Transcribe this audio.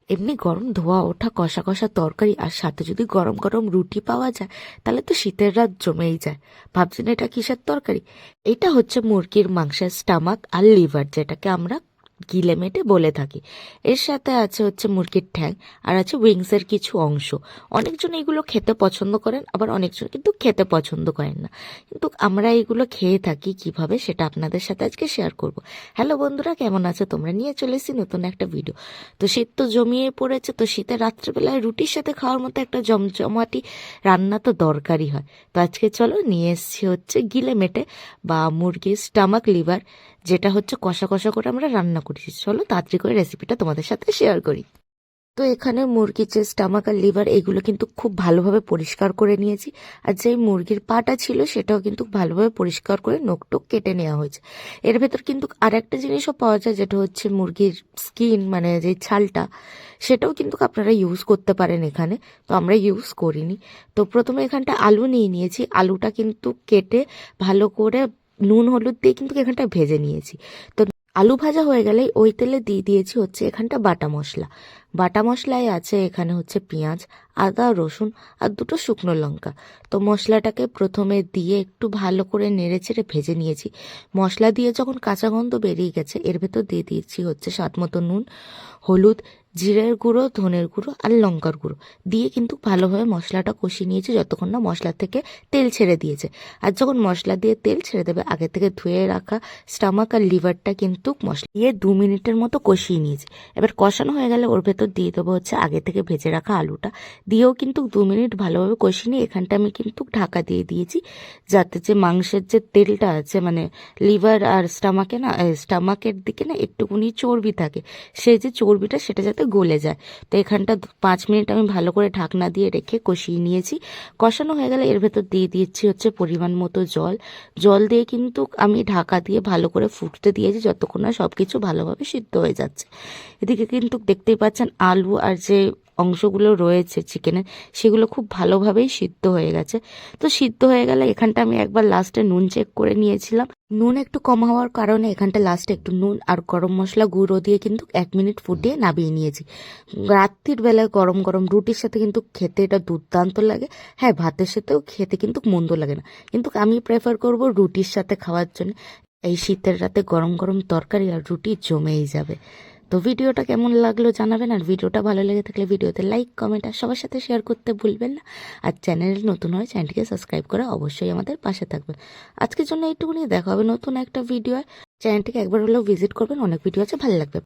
এমনি গরম ধোয়া ওঠা কষা কষা তরকারি আর সাথে যদি গরম গরম রুটি পাওয়া যায় তাহলে তো শীতের রাত জমেই যায়। ভাবছেন এটা কিসের তরকারি? এটা হচ্ছে মুরগির মাংসের স্টামাক আর লিভার, যেটাকে আমরা গিলে মেটে বলে থাকি। এর সাথে আছে হচ্ছে মুরগির ঠ্যাং, আর আছে উইংসের কিছু অংশ। অনেকজন এগুলো খেতে পছন্দ করেন, আবার অনেকজন কিন্তু খেতে পছন্দ করেন না। কিন্তু আমরা এগুলো খেয়ে থাকি কিভাবে সেটা আপনাদের সাথে আজকে শেয়ার করব। হ্যালো বন্ধুরা, কেমন আছো তোমরা? নিয়ে চলে এসেছি নতুন একটা ভিডিও। তো শীত তো জমিয়ে পড়েছে, তো শীতের রাত্রেবেলায় রুটির সাথে খাওয়ার মতো একটা জমজমাটি রান্না তো দরকারই হয়। তো আজকে চলো নিয়ে এসেছি হচ্ছে গিলে মেটে বা মুরগির স্টামাক লিভার, যেটা হচ্ছে কষা কষা করে আমরা রান্না করেছি। চলো তাড়াতাড়ি করে রেসিপিটা তোমাদের সাথে শেয়ার করি। তো এখানে মুরগির যে স্টামাক আর লিভার এগুলো কিন্তু খুব ভালোভাবে পরিষ্কার করে নিয়েছি। আর যে মুরগির পাটা ছিল সেটাও কিন্তু ভালোভাবে পরিষ্কার করে নোকটোক কেটে নেওয়া হয়েছে। এর ভেতর কিন্তু আর একটা জিনিসও পাওয়া যায়, যেটা হচ্ছে মুরগির স্কিন, মানে যে ছালটা, সেটাও কিন্তু আপনারা ইউজ করতে পারেন এখানে। তো আমরা ইউজ করিনি। তো প্রথমে এখানটা আলু নিয়ে নিয়েছি। আলুটা কিন্তু কেটে ভালো করে নুন হলুদ দিয়ে কিন্তু এখানটা ভেজে নিয়েছি। তো আলু ভাজা হয়ে গেলে ওই তেলে দিয়ে দিয়েছি হচ্ছে এখানটা বাটা মশলা। বাটা মশলায় আছে এখানে হচ্ছে পেঁয়াজ, আদা, রসুন আর দুটো শুকনো লঙ্কা। তো মশলাটাকে প্রথমে দিয়ে একটু ভালো করে নেড়ে চেড়ে ভেজে নিয়েছি। মশলা দিয়ে যখন কাঁচা গন্ধ বেরিয়ে গেছে এর ভেতর দিয়ে দিয়েছি হচ্ছে স্বাদ মতো নুন, হলুদ, জিরের গুঁড়ো, ধনের গুঁড়ো আর লঙ্কার গুঁড়ো দিয়ে কিন্তু ভালোভাবে মশলাটা কষিয়ে নিয়েছি যতক্ষণ না মশলা থেকে তেল ছেড়ে দিয়েছে। আর যখন মশলা দিয়ে তেল ছেড়ে দেবে আগে থেকে ধুয়ে রাখা স্টামাক আর লিভারটা কিন্তু মশলা দিয়ে 2 মিনিটের মতো কষিয়ে নিয়েছি। এবার কষানো হয়ে গেলে ওর ভেতর দিয়ে দেবো হচ্ছে আগে থেকে ভেজে রাখা আলুটা। দিয়েও কিন্তু 2 মিনিট ভালোভাবে কষিয়ে নিয়ে এখানটা আমি কিন্তু ঢাকা দিয়ে দিয়েছি, যাতে যে মাংসের যে তেলটা আছে, মানে লিভার আর স্টামাকে না, স্টামাকের দিকে না একটুকুনি চর্বি থাকে, সেই যে চর্বিটা সেটা যাতে গলে যায়। তো এখানটা 5 মিনিট আমি ভালো করে ঢাকনা দিয়ে রেখে কষিয়ে নিয়েছি। কষানো হয়ে গেলে এর ভেতর দিয়ে দিচ্ছি হচ্ছে পরিমাণ মতো জল। জল দিয়ে কিন্তু আমি ঢাকা দিয়ে ভালো করে ফুটতে দিয়েছি যতক্ষণ না সব কিছু ভালোভাবে সিদ্ধ হয়ে যাচ্ছে। এদিকে কিন্তু দেখতেই পাচ্ছেন আলু আর যে অংশগুলো রয়েছে চিকেনের, সেগুলো খুব ভালোভাবেই সিদ্ধ হয়ে গেছে। তো সিদ্ধ হয়ে গেলে এখানটা আমি একবার লাস্টে নুন চেক করে নিয়েছিলাম। নুন একটু কম হওয়ার কারণে এখানটা লাস্টে একটু নুন আর গরম মশলা গুঁড়ো দিয়ে কিন্তু 1 মিনিট ফুটিয়ে নামিয়ে নিয়েছি। রাত্রির বেলায় গরম গরম রুটির সাথে কিন্তু খেতে এটা দুর্দান্ত লাগে। হ্যাঁ, ভাতের সাথেও খেতে কিন্তু মন্দ লাগে না, কিন্তু আমি প্রেফার করব রুটির সাথে খাওয়ার জন্য। এই শীতের রাতে গরম গরম তরকারি আর রুটি জমেই যাবে। তো ভিডিওটা কেমন লাগলো জানাবেন, আর ভিডিওটা ভালো লেগে থাকলে ভিডিওতে লাইক, কমেন্ট আর সবার সাথে শেয়ার করতে ভুলবেন না। আর চ্যানেল নতুন হয় চ্যানেলটিকে সাবস্ক্রাইব করে অবশ্যই আমাদের পাশে থাকবেন। আজকের জন্য এইটুকুনি, দেখা হবে নতুন একটা ভিডিও। চ্যানেলটিকে একবার হলেও ভিজিট করবেন, অনেক ভিডিও আছে, ভালো লাগবে।